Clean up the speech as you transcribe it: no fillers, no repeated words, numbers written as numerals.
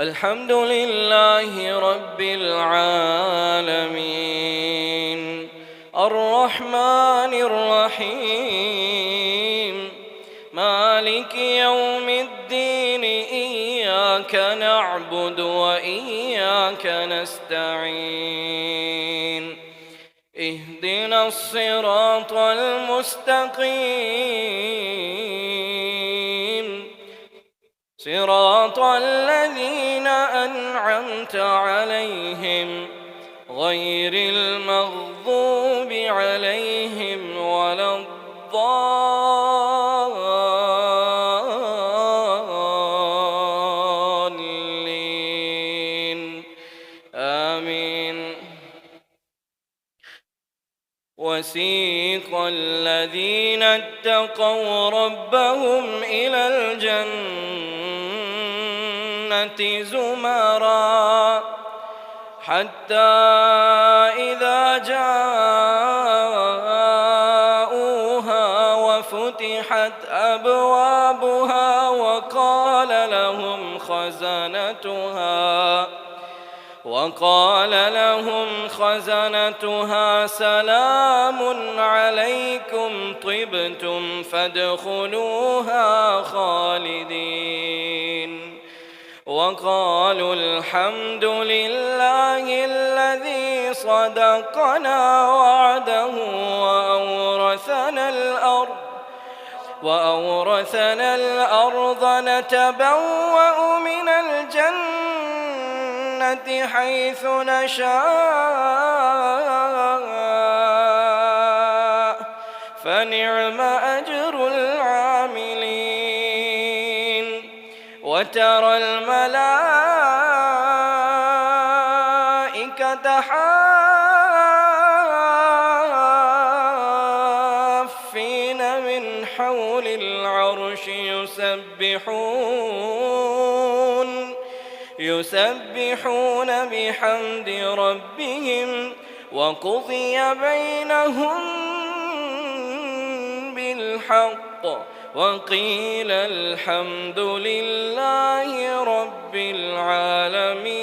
الحمد لله رب العالمين الرحمن الرحيم مالك يوم الدين إياك نعبد وإياك نستعين اهدنا الصراط المستقيم صراط الذين أنعمت عليهم غير المغضوب عليهم ولا الضالين آمين. وسيق الذين اتقوا ربهم إلى الجنة زمرا حتى إذا جاءوها وفتحت أبوابها وقال لهم خزنتها سلام عليكم طبتم فادخلوها خالدين وقالوا الحمد لله الذي صدقنا وعده وأورثنا الأرض نتبوأ من الجنة حيث نشاء فنعم أجر العاملين. وترى الملائكة حافين من حول العرش يسبحون بحمد ربهم وقضي بينهم بالحق وقيل الحمد لله رب العالمين.